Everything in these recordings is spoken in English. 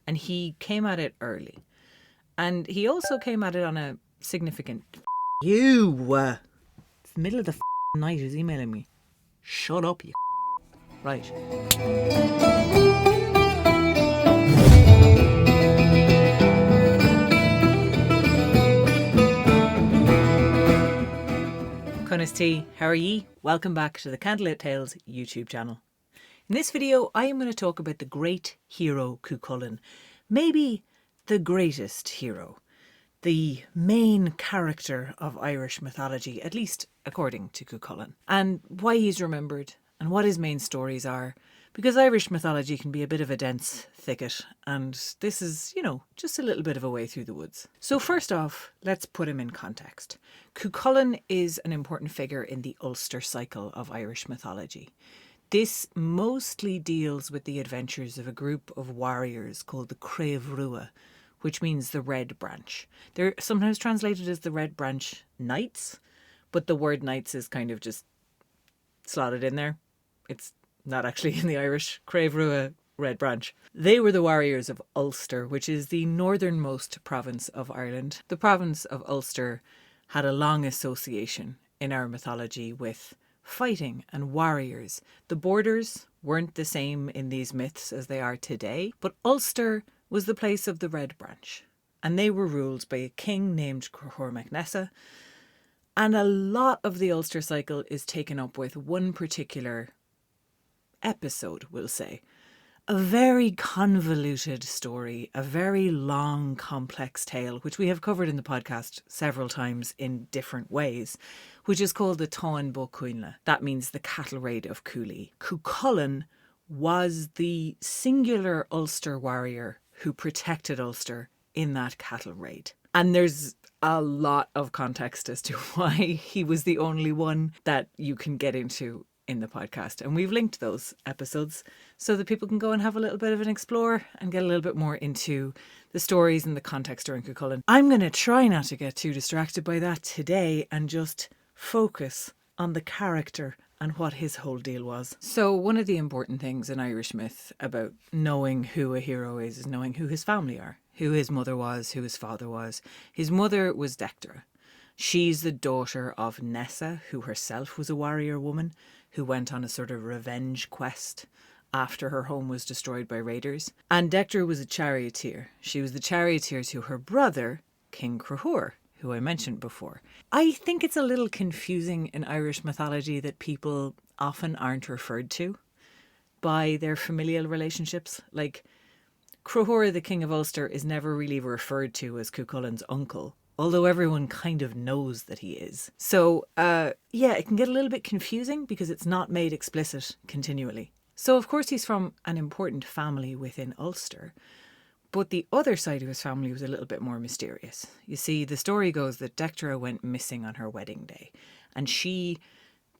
and he came at it early. And he also came at it on a significant... It's the middle of the night, he's emailing me. Shut up, you... Right. Cunas T, how are ye? Welcome back to the Candlelittales Tales YouTube channel. In this video, I am going to talk about the great hero Cuchulainn. Maybe the greatest hero. The main character of Irish mythology, at least according to Cuchulainn. And why he's remembered and what his main stories are. Because Irish mythology can be a bit of a dense thicket, and this is, just a little bit of a way through the woods. So first off, let's put him in context. Cuchulainn is an important figure in the Ulster Cycle of Irish mythology. This mostly deals with the adventures of a group of warriors called the Craobhrua, which means the Red Branch. They're sometimes translated as the Red Branch Knights, but the word knights is kind of just slotted in there. It's not actually in the Irish. Craobhrua, Red Branch. They were the warriors of Ulster, which is the northernmost province of Ireland. The province of Ulster had a long association in our mythology with fighting and warriors. The borders weren't the same in these myths as they are today, but Ulster was the place of the Red Branch, and they were ruled by a king named Cahor MacNessa. And a lot of the Ulster Cycle is taken up with one particular episode, we'll say. A very convoluted story, a very long, complex tale, which we have covered in the podcast several times in different ways, which is called the Táin Bó Cúaille. That means the cattle raid of Cuchulainn. Cuchulainn was the singular Ulster warrior who protected Ulster in that cattle raid. And there's a lot of context as to why he was the only one that you can get into in the podcast. And we've linked those episodes so that people can go and have a little bit of an explore and get a little bit more into the stories and the context around Cuchulainn. I'm going to try not to get too distracted by that today and just focus on the character and what his whole deal was. So one of the important things in Irish myth about knowing who a hero is knowing who his family are, who his mother was, who his father was. His mother was Dectra. She's the daughter of Nessa, who herself was a warrior woman, who went on a sort of revenge quest after her home was destroyed by raiders. And Dectra was a charioteer. She was the charioteer to her brother, King Cahor, who I mentioned before. I think it's a little confusing in Irish mythology that people often aren't referred to by their familial relationships. Like, Cahor, the King of Ulster, is never really referred to as Cuchulainn's uncle, although everyone kind of knows that he is. So, it can get a little bit confusing because it's not made explicit continually. So, of course, he's from an important family within Ulster, but the other side of his family was a little bit more mysterious. You see, the story goes that Dectra went missing on her wedding day, and she,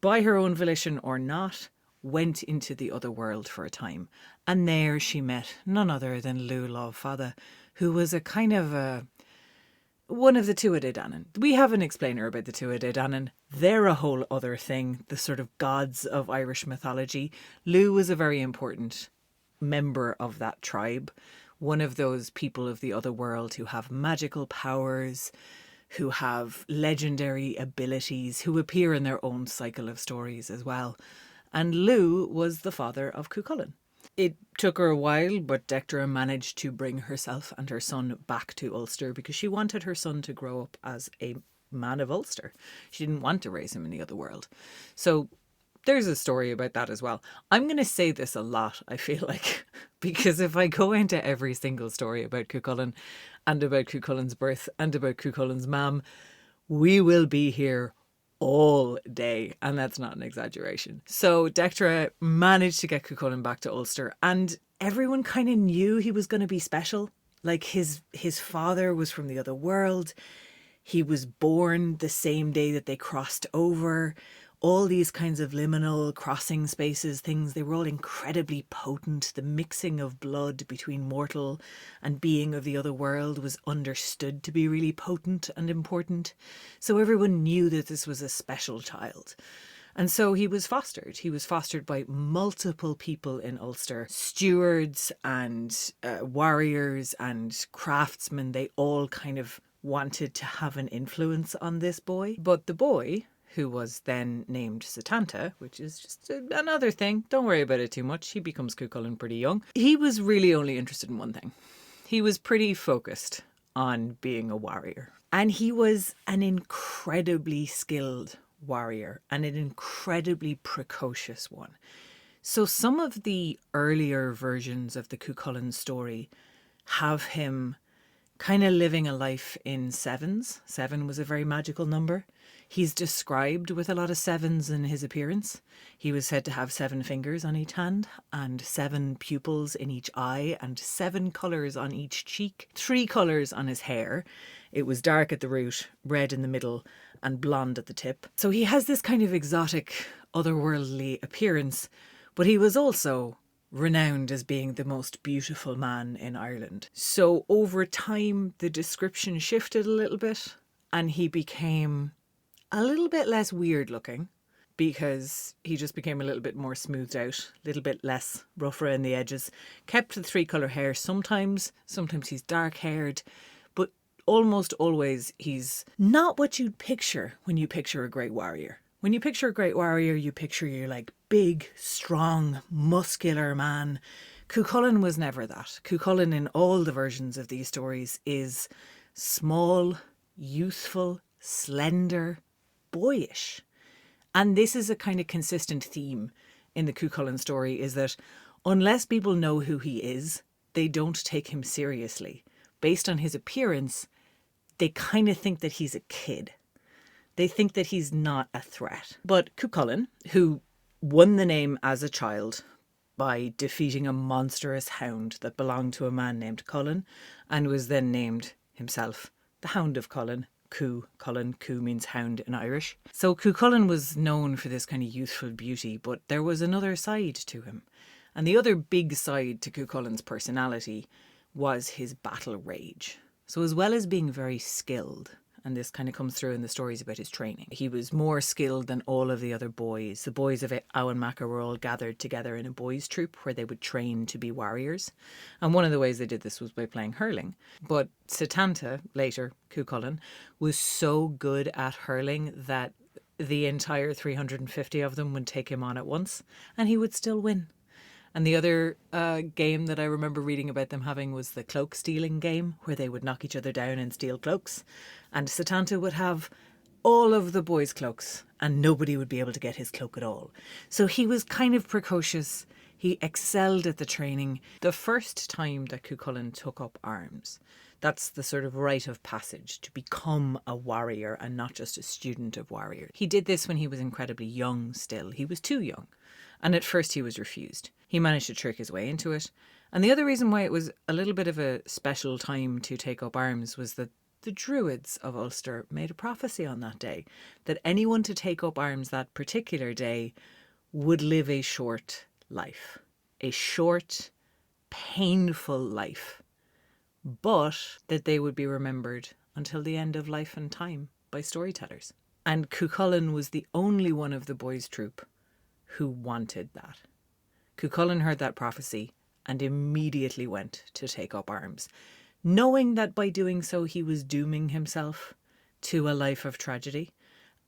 by her own volition or not, went into the other world for a time. And there she met none other than Lugh Fada, who was a kind of one of the Tuatha Dé Danann. We have an explainer about the Tuatha Dé Danann. They're a whole other thing, the sort of gods of Irish mythology. Lugh was a very important member of that tribe, one of those people of the other world who have magical powers, who have legendary abilities, who appear in their own cycle of stories as well. And Lugh was the father of Cuchulainn. It took her a while, but Dectra managed to bring herself and her son back to Ulster because she wanted her son to grow up as a man of Ulster. She didn't want to raise him in the other world. So there's a story about that as well. I'm going to say this a lot, I feel like, because if I go into every single story about Cuchulainn and about Cuchulainn's birth and about Cuchulainn's mam, we will be here all day, and that's not an exaggeration. So Dectra managed to get Cuchulainn back to Ulster, and everyone kind of knew he was going to be special. Like his father was from the other world. He was born the same day that they crossed over. All these kinds of liminal crossing spaces, things, they were all incredibly potent. The mixing of blood between mortal and being of the other world was understood to be really potent and important. So everyone knew that this was a special child. And so he was fostered. He was fostered by multiple people in Ulster, stewards and warriors and craftsmen. They all kind of wanted to have an influence on this boy. But the boy, who was then named Setanta, which is just another thing, don't worry about it too much. He becomes Cuchulainn pretty young. He was really only interested in one thing. He was pretty focused on being a warrior. And he was an incredibly skilled warrior and an incredibly precocious one. So some of the earlier versions of the Cuchulainn story have him kind of living a life in sevens. 7 was a very magical number. He's described with a lot of sevens in his appearance. He was said to have 7 fingers on each hand and 7 pupils in each eye and 7 colours on each cheek, 3 colours on his hair. It was dark at the root, red in the middle and blonde at the tip. So he has this kind of exotic, otherworldly appearance, but he was also renowned as being the most beautiful man in Ireland. So over time, the description shifted a little bit and he became a little bit less weird looking because he just became a little bit more smoothed out, a little bit less rough around the edges. Kept the 3 colour hair sometimes he's dark haired, but almost always he's not what you'd picture when you picture a great warrior. When you picture a great warrior, you picture your like big, strong, muscular man. Cuchulainn was never that. Cuchulainn in all the versions of these stories is small, youthful, slender, boyish. And this is a kind of consistent theme in the Cuchulainn story, is that unless people know who he is, they don't take him seriously. Based on his appearance, they kind of think that he's a kid. They think that he's not a threat. But Cuchulainn, who won the name as a child by defeating a monstrous hound that belonged to a man named Cuchulainn, and was then named himself the Hound of Cuchulainn. Cuchulainn, Cú means hound in Irish. So Cuchulainn was known for this kind of youthful beauty, but there was another side to him. And the other big side to Cuchulainn's personality was his battle rage. So as well as being very skilled, and this kind of comes through in the stories about his training, he was more skilled than all of the other boys. The boys of Auanmaca were all gathered together in a boys' troop where they would train to be warriors. And one of the ways they did this was by playing hurling. But Setanta, later Cuchulainn, was so good at hurling that the entire 350 of them would take him on at once and he would still win. And the other game that I remember reading about them having was the cloak stealing game, where they would knock each other down and steal cloaks. And Setanta would have all of the boys' cloaks and nobody would be able to get his cloak at all. So he was kind of precocious. He excelled at the training. The first time that Cuchulainn took up arms, that's the sort of rite of passage to become a warrior and not just a student of warrior. He did this when he was incredibly young still. He was too young. And at first he was refused. He managed to trick his way into it. And the other reason why it was a little bit of a special time to take up arms was that the Druids of Ulster made a prophecy on that day that anyone to take up arms that particular day would live a short life. A short, painful life. But that they would be remembered until the end of life and time by storytellers. And Cuchulainn was the only one of the boys' troop who wanted that. Cuchulainn heard that prophecy and immediately went to take up arms, knowing that by doing so he was dooming himself to a life of tragedy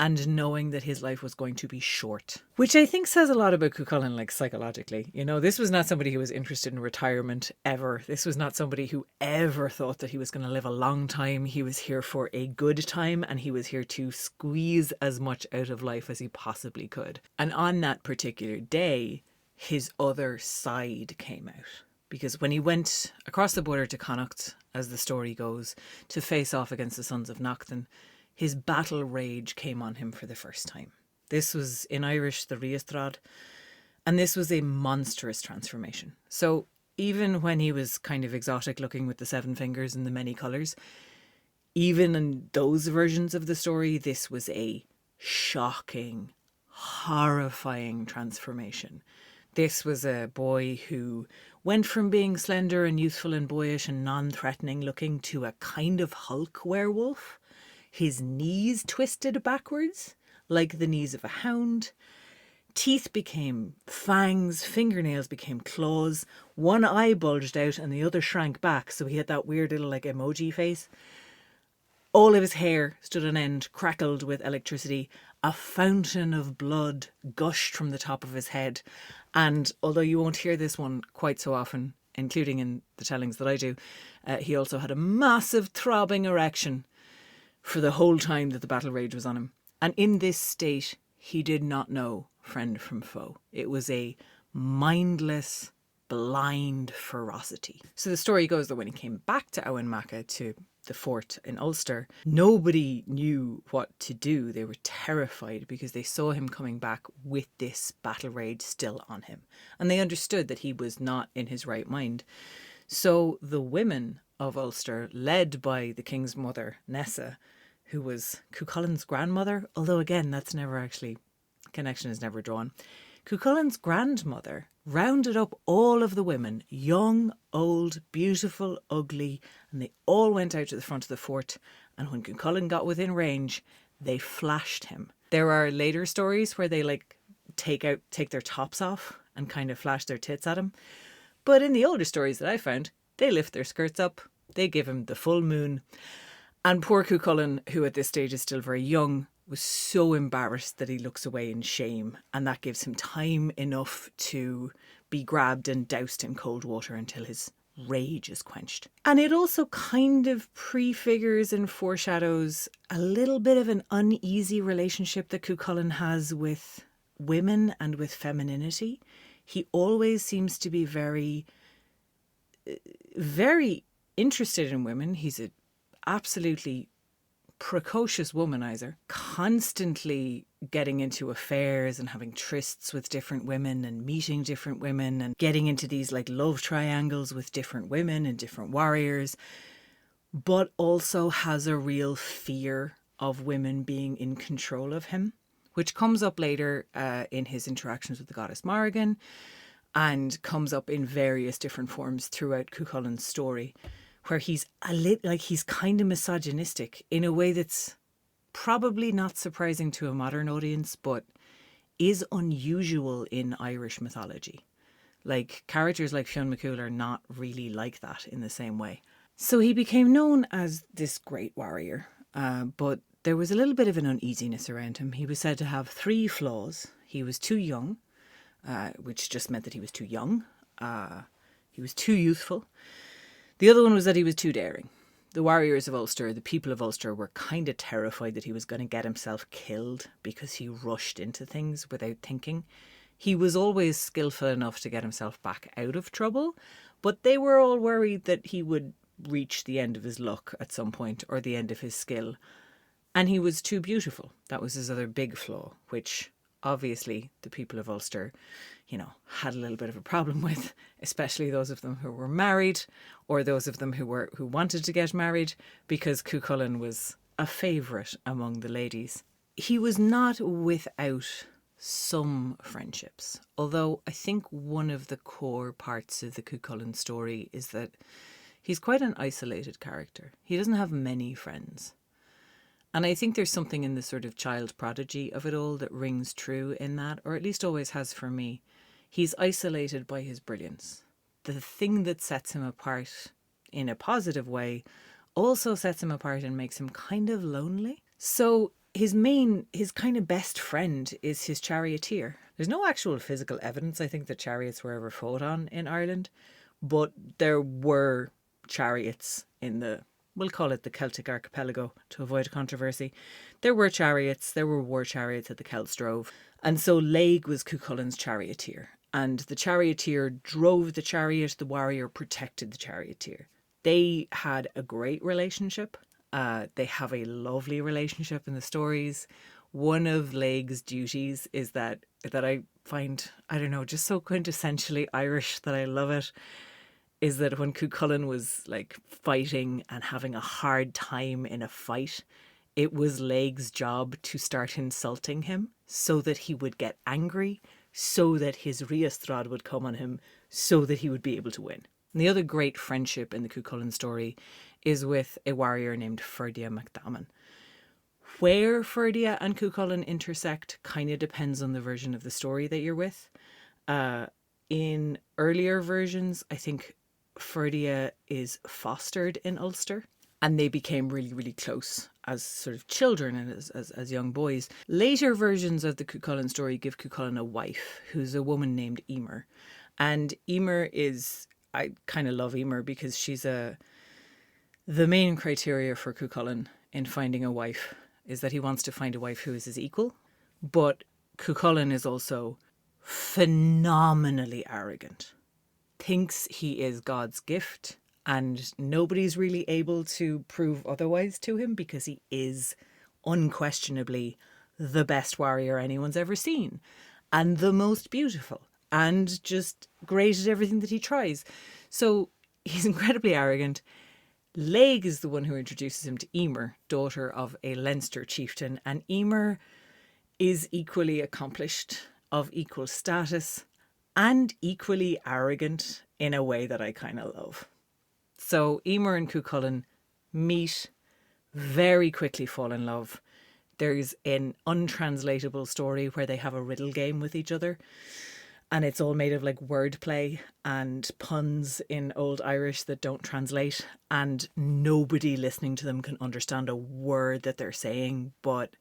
and knowing that his life was going to be short. Which I think says a lot about Cuchulainn, like psychologically. You know, this was not somebody who was interested in retirement ever. This was not somebody who ever thought that he was going to live a long time. He was here for a good time and he was here to squeeze as much out of life as he possibly could. And on that particular day, his other side came out. Because when he went across the border to Connacht, as the story goes, to face off against the sons of Nachthan, his battle rage came on him for the first time. This was in Irish the riastrad, and this was a monstrous transformation. So even when he was kind of exotic looking with the 7 fingers and the many colours, even in those versions of the story, this was a shocking, horrifying transformation. This was a boy who went from being slender and youthful and boyish and non-threatening looking to a kind of Hulk werewolf. His knees twisted backwards, like the knees of a hound. Teeth became fangs, fingernails became claws, one eye bulged out and the other shrank back, so he had that weird little like emoji face. All of his hair stood on end, crackled with electricity. A fountain of blood gushed from the top of his head. And although you won't hear this one quite so often, including in the tellings that I do, he also had a massive throbbing erection for the whole time that the battle rage was on him. And in this state, he did not know friend from foe. It was a mindless, blind ferocity. So the story goes that when he came back to Owen Macha, to the fort in Ulster, nobody knew what to do. They were terrified because they saw him coming back with this battle rage still on him. And they understood that he was not in his right mind. So the women of Ulster, led by the king's mother, Nessa, who was Cuchulainn's grandmother, although again, that's never actually, connection is never drawn. Cuchulainn's grandmother rounded up all of the women, young, old, beautiful, ugly, and they all went out to the front of the fort. And when Cuchulainn got within range, they flashed him. There are later stories where they like take their tops off and kind of flash their tits at him. But in the older stories that I found, they lift their skirts up, they give him the full moon. And poor Cuchulainn, who at this stage is still very young, was so embarrassed that he looks away in shame, and that gives him time enough to be grabbed and doused in cold water until his rage is quenched. And it also kind of prefigures and foreshadows a little bit of an uneasy relationship that Cuchulainn has with women and with femininity. He always seems to be very, very interested in women. He's an absolutely precocious womanizer, constantly getting into affairs and having trysts with different women and meeting different women and getting into these like love triangles with different women and different warriors, but also has a real fear of women being in control of him, which comes up later in his interactions with the goddess Morrigan and comes up in various different forms throughout Cuchulainn's story, where he's he's kind of misogynistic in a way that's probably not surprising to a modern audience, but is unusual in Irish mythology. Like, characters like Fionn McCool are not really like that in the same way. So he became known as this great warrior, but there was a little bit of an uneasiness around him. He was said to have 3 flaws. He was too young, which just meant that he was too young. He was too youthful. The other one was that he was too daring. The warriors of Ulster, the people of Ulster, were kind of terrified that he was going to get himself killed because he rushed into things without thinking. He was always skillful enough to get himself back out of trouble, but they were all worried that he would reach the end of his luck at some point, or the end of his skill. And he was too beautiful. That was his other big flaw, which obviously the people of Ulster, had a little bit of a problem with, especially those of them who were married or those of them who wanted to get married, because Cuchulainn was a favourite among the ladies. He was not without some friendships, although I think one of the core parts of the Cuchulainn story is that he's quite an isolated character. He doesn't have many friends. And I think there's something in the sort of child prodigy of it all that rings true in that, or at least always has for me. He's isolated by his brilliance. The thing that sets him apart in a positive way also sets him apart and makes him kind of lonely. So his kind of best friend is his charioteer. There's no actual physical evidence, I think, that chariots were ever fought on in Ireland, but there were chariots in we'll call it the Celtic archipelago to avoid controversy. There were chariots, there were war chariots that the Celts drove. And so Laig was Cuchulainn's charioteer. And the charioteer drove the chariot, the warrior protected the charioteer. They had a great relationship. They have a lovely relationship in the stories. One of Laig's duties is that I find, I don't know, just so quintessentially Irish that I love it, is that when Cuchulainn was like fighting and having a hard time in a fight, it was Laig's job to start insulting him so that he would get angry, so that his riastrad would come on him, so that he would be able to win. And the other great friendship in the Cuchulainn story is with a warrior named Ferdia MacDamon. Where Ferdia and Cuchulainn intersect kind of depends on the version of the story that you're with. In earlier versions, I think Ferdia is fostered in Ulster and they became really, really close as sort of children and as young boys. Later versions of the Cuchulainn story give Cuchulainn a wife who's a woman named Emer. And Emer is, I kind of love Emer because she's the main criteria for Cuchulainn in finding a wife is that he wants to find a wife who is his equal. But Cuchulainn is also phenomenally arrogant, thinks he is God's gift, and nobody's really able to prove otherwise to him because he is unquestionably the best warrior anyone's ever seen and the most beautiful and just great at everything that he tries. So he's incredibly arrogant. Laig is the one who introduces him to Emer, daughter of a Leinster chieftain, and Emer is equally accomplished, of equal status, and equally arrogant in a way that I kind of love. So Emer and Cuchulainn meet, very quickly fall in love. There's an untranslatable story where they have a riddle game with each other, and it's all made of like wordplay and puns in Old Irish that don't translate, and nobody listening to them can understand a word that they're saying, but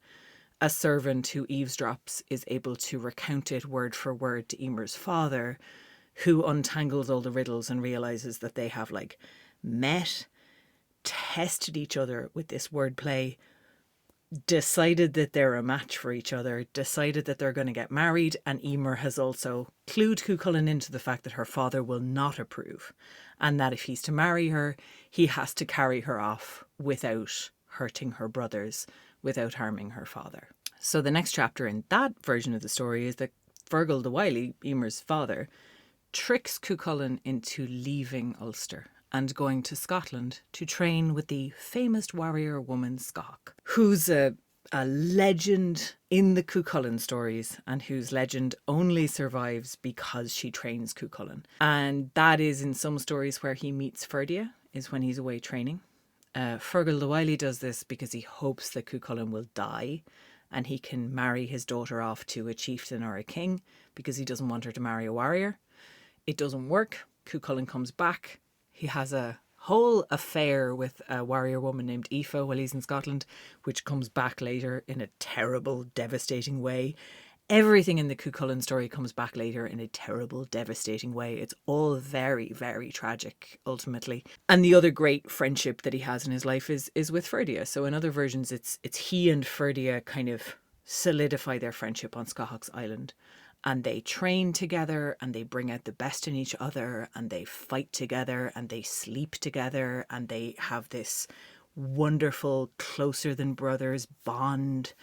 a servant who eavesdrops is able to recount it word for word to Emer's father, who untangles all the riddles and realizes that they have like met, tested each other with this wordplay, decided that they're a match for each other, decided that they're going to get married, and Emer has also clued Cuchulainn into the fact that her father will not approve, and that if he's to marry her, he has to carry her off without hurting her brothers, without harming her father. So the next chapter in that version of the story is that Fergal the Wily, Emer's father, tricks Cuchulainn into leaving Ulster and going to Scotland to train with the famous warrior woman Scach, who's a legend in the Cuchulainn stories and whose legend only survives because she trains Cuchulainn. And that is in some stories where he meets Ferdia, is when he's away training. Fergal the Wily does this because he hopes that Cuchulainn will die and he can marry his daughter off to a chieftain or a king because he doesn't want her to marry a warrior. It doesn't work. Cuchulainn comes back. He has a whole affair with a warrior woman named Aoife while he's in Scotland, which comes back later in a terrible, devastating way. Everything in the Cuchulainn story comes back later in a terrible, devastating way. It's all very, very tragic, ultimately. And the other great friendship that he has in his life is with Ferdia. So in other versions, it's he and Ferdia kind of solidify their friendship on Scach's Island. And they train together and they bring out the best in each other and they fight together and they sleep together and they have this wonderful closer than brothers bond.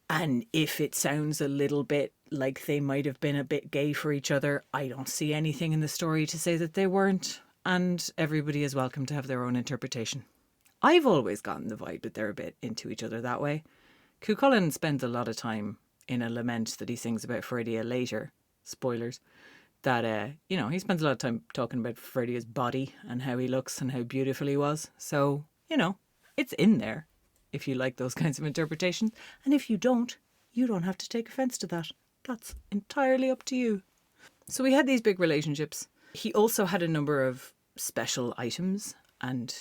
And if it sounds a little bit like they might have been a bit gay for each other, I don't see anything in the story to say that they weren't. And everybody is welcome to have their own interpretation. I've always gotten the vibe that they're a bit into each other that way. Cuchulainn spends a lot of time in a lament that he sings about Ferdia later, spoilers, that, he spends a lot of time talking about Ferdia's body and how he looks and how beautiful he was. So, it's in there if you like those kinds of interpretations. And if you don't have to take offence to that. That's entirely up to you. So we had these big relationships. He also had a number of special items and,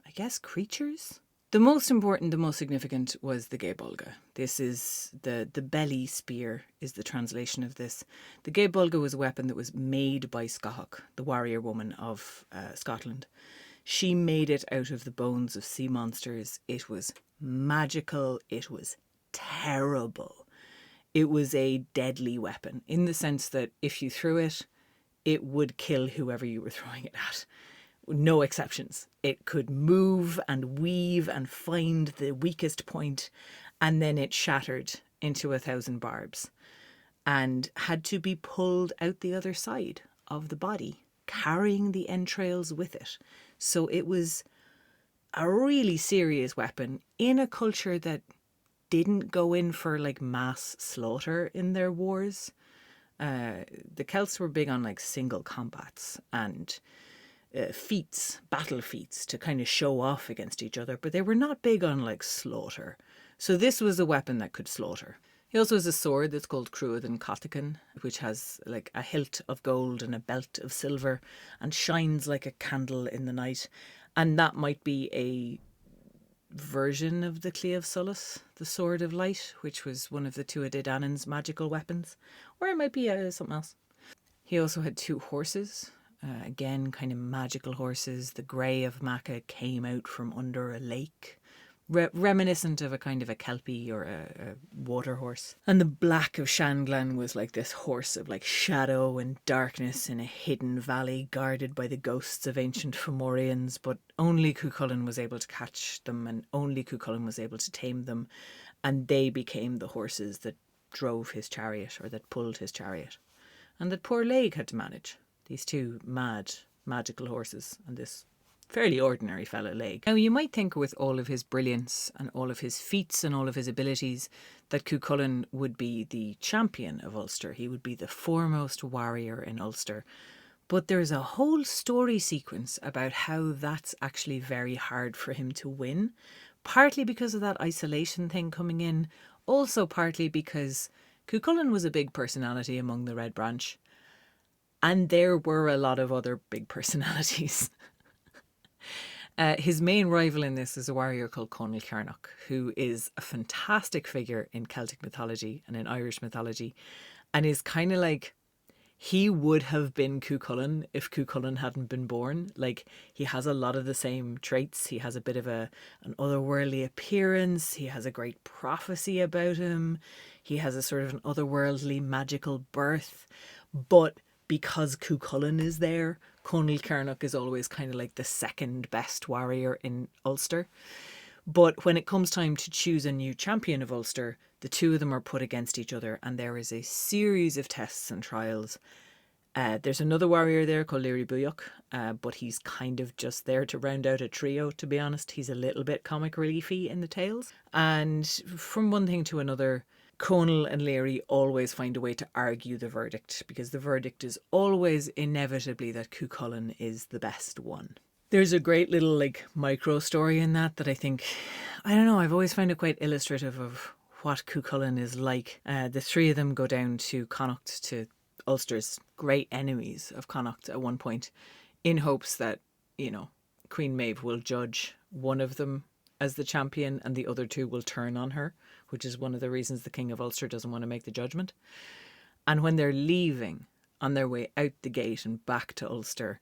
I guess, creatures. The most important, the most significant was the Gaebolga. This is the belly spear is the translation of this. The Gaebolga was a weapon that was made by Scach, the warrior woman of Scotland. She made it out of the bones of sea monsters. It was magical. It was terrible. It was a deadly weapon in the sense that if you threw it, it would kill whoever you were throwing it at. No exceptions. It could move and weave and find the weakest point, and then it shattered into 1,000 barbs and had to be pulled out the other side of the body, carrying the entrails with it. So it was a really serious weapon in a culture that didn't go in for like mass slaughter in their wars. The Celts were big on like single combats, and feats, battle feats, to kind of show off against each other, but they were not big on like slaughter. So this was a weapon that could slaughter. He also has a sword that's called Cuchulainn, which has like a hilt of gold and a belt of silver and shines like a candle in the night. And that might be a version of the Clea of Solace, the Sword of Light, which was one of the Tuatha Dé Danann's magical weapons. Or it might be something else. He also had 2 horses. Again, kind of magical horses. The grey of Macha came out from under a lake, reminiscent of a kind of a kelpie or a water horse. And the black of Shanghlan was like this horse of like shadow and darkness in a hidden valley guarded by the ghosts of ancient Fomorians, but only Cuchulainn was able to catch them and only Cuchulainn was able to tame them, and they became the horses that drove his chariot or that pulled his chariot, and that poor Laig had to manage. These 2 mad, magical horses and this fairly ordinary fellow Laig. Now, you might think with all of his brilliance and all of his feats and all of his abilities that Cuchulainn would be the champion of Ulster. He would be the foremost warrior in Ulster. But there's a whole story sequence about how that's actually very hard for him to win. Partly because of that isolation thing coming in. Also partly because Cuchulainn was a big personality among the Red Branch. And there were a lot of other big personalities. His main rival in this is a warrior called Cuchulainn, who is a fantastic figure in Celtic mythology and in Irish mythology, and is kind of like, he would have been Cuchulainn if Cuchulainn hadn't been born. Like, he has a lot of the same traits. He has a bit of an otherworldly appearance. He has a great prophecy about him. He has a sort of an otherworldly magical birth. But because Cuchulainn is there, Cuchulainn is always kind of like the second best warrior in Ulster. But when it comes time to choose a new champion of Ulster, the 2 of them are put against each other, and there is a series of tests and trials. There's another warrior there called Laoghaire Buadach, but he's kind of just there to round out a trio, to be honest. He's a little bit comic reliefy in the tales. And from one thing to another, Conal and Laoghaire always find a way to argue the verdict, because the verdict is always inevitably that Cuchulainn is the best one. There's a great little like micro story in that I think, I don't know, I've always found it quite illustrative of what Cuchulainn is like. The 3 of them go down to Connacht, to Ulster's great enemies of Connacht at one point, in hopes that, you know, Queen Maeve will judge one of them as the champion and the other 2 will turn on her, which is one of the reasons the King of Ulster doesn't want to make the judgment. And when they're leaving, on their way out the gate and back to Ulster,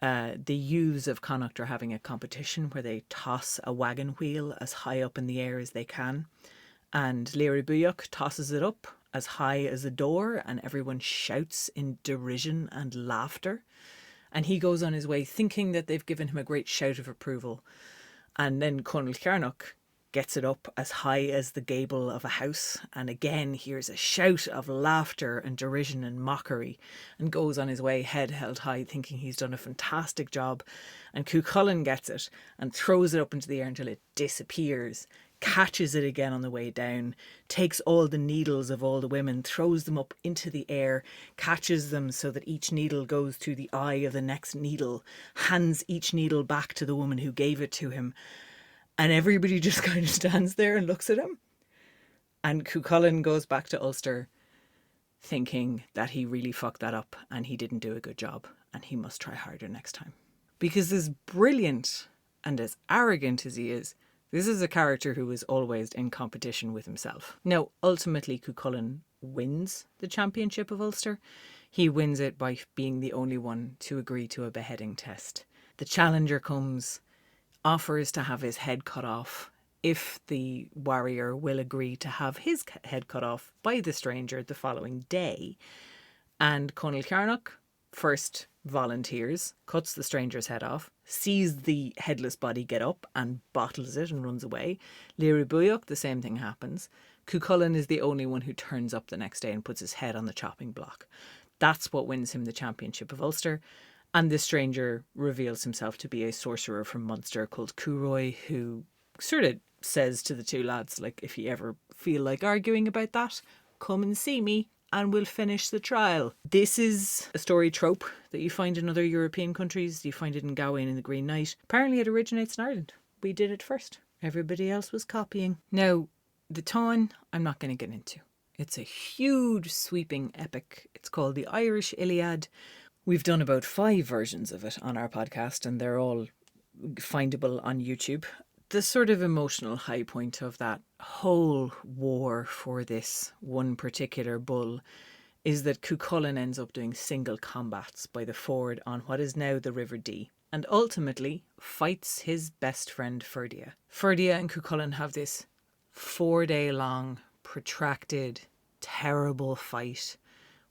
the youths of Connacht are having a competition where they toss a wagon wheel as high up in the air as they can. And Laoghaire Buadach tosses it up as high as a door, and everyone shouts in derision and laughter. And he goes on his way thinking that they've given him a great shout of approval. And then Cuchulainn gets it up as high as the gable of a house, and again hears a shout of laughter and derision and mockery, and goes on his way head held high thinking he's done a fantastic job. And Cuchulainn gets it and throws it up into the air until it disappears, catches it again on the way down, takes all the needles of all the women, throws them up into the air, catches them so that each needle goes through the eye of the next needle, hands each needle back to the woman who gave it to him. And everybody just kind of stands there and looks at him. And Cuchulainn goes back to Ulster thinking that he really fucked that up and he didn't do a good job and he must try harder next time. Because as brilliant and as arrogant as he is, this is a character who is always in competition with himself. Now, ultimately, Cuchulainn wins the championship of Ulster. He wins it by being the only one to agree to a beheading test. The challenger comes, offers to have his head cut off if the warrior will agree to have his head cut off by the stranger the following day. And Cuchulainn first volunteers, cuts the stranger's head off, sees the headless body get up and bottles it and runs away. Laoghaire Buadach, the same thing happens. Cuchulainn is the only one who turns up the next day and puts his head on the chopping block. That's what wins him the championship of Ulster. And the stranger reveals himself to be a sorcerer from Munster called Cuchulainn, who sort of says to the 2 lads, like, if you ever feel like arguing about that, come and see me and we'll finish the trial. This is a story trope that you find in other European countries. You find it in Gawain and the Green Knight. Apparently it originates in Ireland. We did it first. Everybody else was copying. Now, the Táin, I'm not going to get into. It's a huge, sweeping epic. It's called the Irish Iliad. We've done about 5 versions of it on our podcast, and they're all findable on YouTube. The sort of emotional high point of that whole war for this one particular bull is that Cuchulainn ends up doing single combats by the ford on what is now the River Dee, and ultimately fights his best friend Ferdia. Ferdia and Cuchulainn have this 4-day long, protracted, terrible fight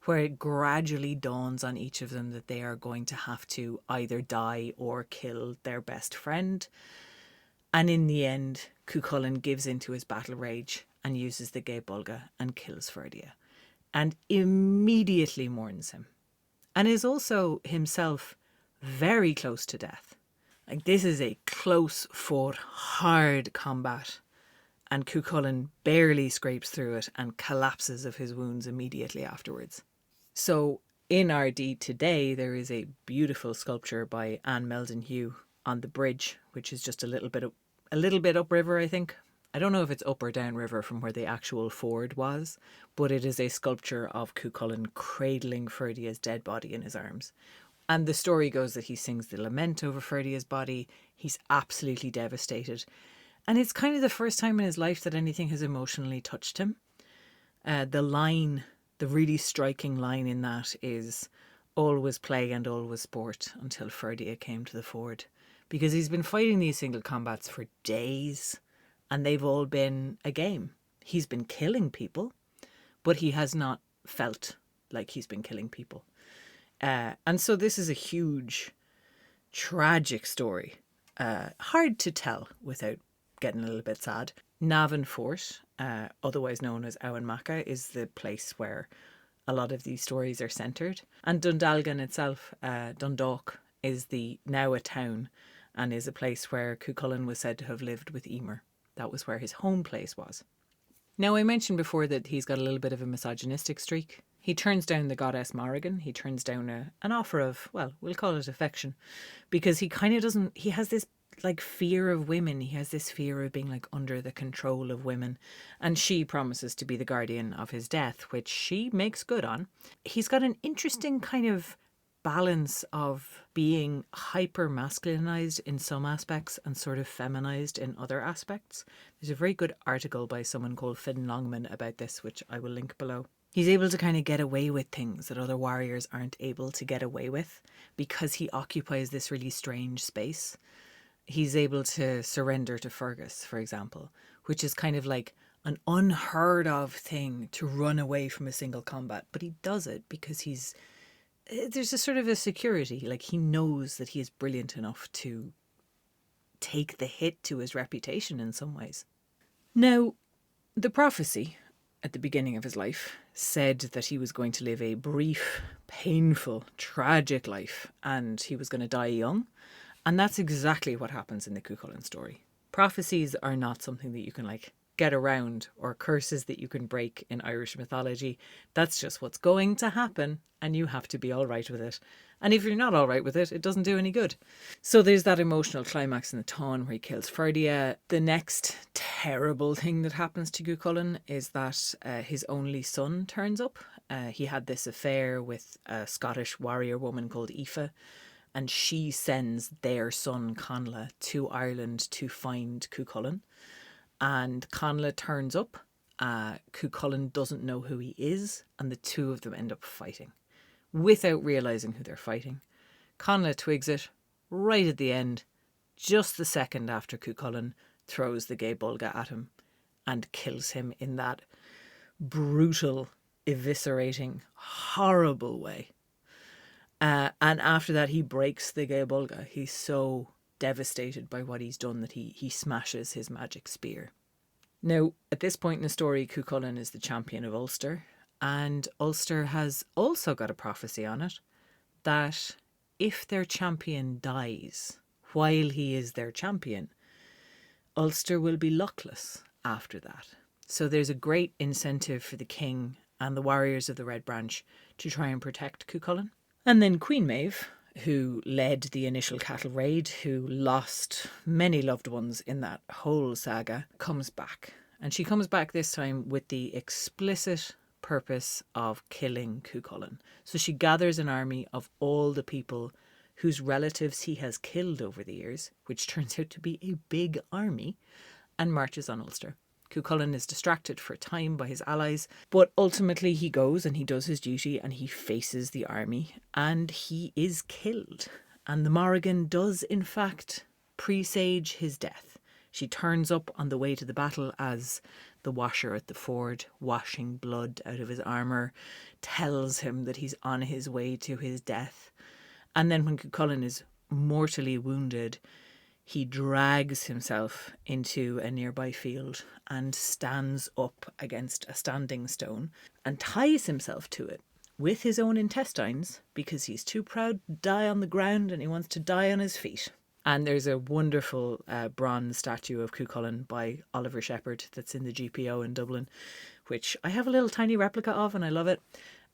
where it gradually dawns on each of them that they are going to have to either die or kill their best friend. And in the end, Cuchulainn gives into his battle rage and uses the Gae Bolga and kills Ferdia, and immediately mourns him, and is also himself very close to death. Like, this is a close fought, hard combat, and Cuchulainn barely scrapes through it and collapses of his wounds immediately afterwards. So in Ardee today, there is a beautiful sculpture by Anne Meldon-Hugh on the bridge, which is just a little bit upriver, I think. I don't know if it's up or downriver from where the actual ford was, but it is a sculpture of Cuchulainn cradling Ferdia's dead body in his arms. And the story goes that he sings the lament over Ferdia's body. He's absolutely devastated. And it's kind of the first time in his life that anything has emotionally touched him. The really striking line in that is, all was play and all was sport until Ferdia came to the ford. Because he's been fighting these single combats for days, and they've all been a game. He's been killing people, but he has not felt like he's been killing people. And so this is a huge, tragic story. Hard to tell without getting a little bit sad. Navan Fort, otherwise known as Owenmacca, is the place where a lot of these stories are centred. And Dundalgan itself, Dundalk, is now a town, and is a place where Cuchulainn was said to have lived with Emer. That was where his home place was. Now, I mentioned before that he's got a little bit of a misogynistic streak. He turns down the goddess Morrigan. He turns down an offer of, well, we'll call it affection, because he kind of doesn't, he has this like fear of women. He has this fear of being like under the control of women. And she promises to be the guardian of his death, which she makes good on. He's got an interesting kind of balance of being hyper masculinized in some aspects and sort of feminized in other aspects. There's a very good article by someone called Finn Longman about this, which I will link below. He's able to kind of get away with things that other warriors aren't able to get away with because he occupies this really strange space. He's able to surrender to Fergus, for example, which is kind of like an unheard of thing, to run away from a single combat. But he does it because there's a sort of a security, like he knows that he is brilliant enough to take the hit to his reputation in some ways. Now, the prophecy at the beginning of his life said that he was going to live a brief, painful, tragic life, and he was going to die young. And that's exactly what happens in the Cuchulainn story. Prophecies are not something that you can like get around, or curses that you can break in Irish mythology. That's just what's going to happen, and you have to be all right with it. And if you're not all right with it, it doesn't do any good. So there's that emotional climax in the Táin where he kills Ferdia. The next terrible thing that happens to Cuchulainn is that his only son turns up. He had this affair with a Scottish warrior woman called Aoife, and she sends their son Conla to Ireland to find Cuchulainn. And Conla turns up. Cuchulainn doesn't know who he is, and the two of them end up fighting without realising who they're fighting. Conla twigs it right at the end, just the second after Cuchulainn throws the Gae Bolga at him and kills him in that brutal, eviscerating, horrible way. And after that, he breaks the Gae Bolga. He's so devastated by what he's done that he smashes his magic spear. Now, at this point in the story, Cuchulainn is the champion of Ulster, and Ulster has also got a prophecy on it that if their champion dies while he is their champion, Ulster will be luckless after that. So there's a great incentive for the king and the warriors of the Red Branch to try and protect Cuchulainn. And then Queen Maeve, who led the initial cattle raid, who lost many loved ones in that whole saga, comes back. And she comes back this time with the explicit purpose of killing Cuchulainn. So she gathers an army of all the people whose relatives he has killed over the years, which turns out to be a big army, and marches on Ulster. Cuchulainn is distracted for a time by his allies, but ultimately he goes and he does his duty and he faces the army and he is killed. And the Morrigan does in fact presage his death. She turns up on the way to the battle as the washer at the ford, washing blood out of his armour, tells him that he's on his way to his death. And then when Cuchulainn is mortally wounded, he drags himself into a nearby field and stands up against a standing stone and ties himself to it with his own intestines because he's too proud to die on the ground and he wants to die on his feet. And there's a wonderful bronze statue of Cuchulainn by Oliver Shepherd that's in the GPO in Dublin, which I have a little tiny replica of and I love it,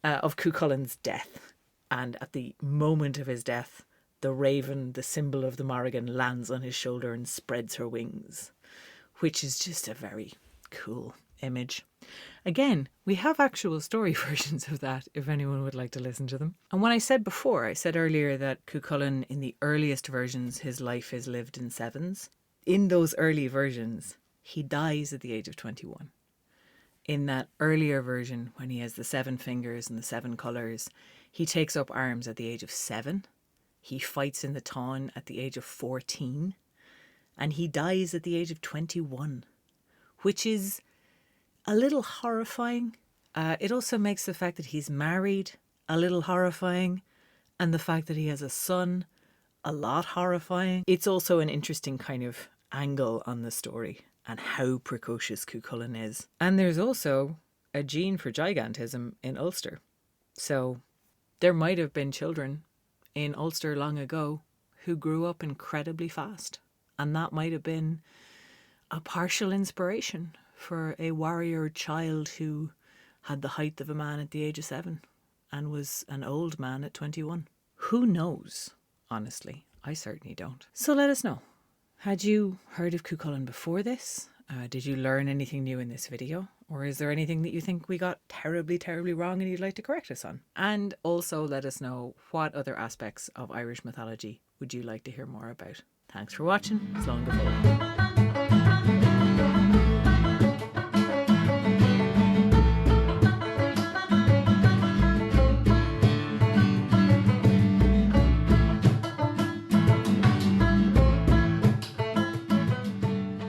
of Cuchulainn's death. And at the moment of his death, the raven, the symbol of the Morrigan, lands on his shoulder and spreads her wings, which is just a very cool image. Again, we have actual story versions of that if anyone would like to listen to them. And when I said earlier that Cuchulainn, in the earliest versions, his life is lived in sevens. In those early versions, he dies at the age of 21. In that earlier version, when he has the 7 fingers and the 7 colours, he takes up arms at the age of 7. He fights in the Táin at the age of 14. And he dies at the age of 21, which is a little horrifying. It also makes the fact that he's married a little horrifying, and the fact that he has a son a lot horrifying. It's also an interesting kind of angle on the story and how precocious Cuchulainn is. And there's also a gene for gigantism in Ulster. So there might have been children in Ulster long ago who grew up incredibly fast. And that might have been a partial inspiration for a warrior child who had the height of a man at the age of 7 and was an old man at 21. Who knows? Honestly, I certainly don't. So let us know. Had you heard of Cuchulainn before this? Did you learn anything new in this video? Or is there anything that you think we got terribly, terribly wrong and you'd like to correct us on? And also let us know what other aspects of Irish mythology would you like to hear more about. Thanks for watching. Slán go fóill.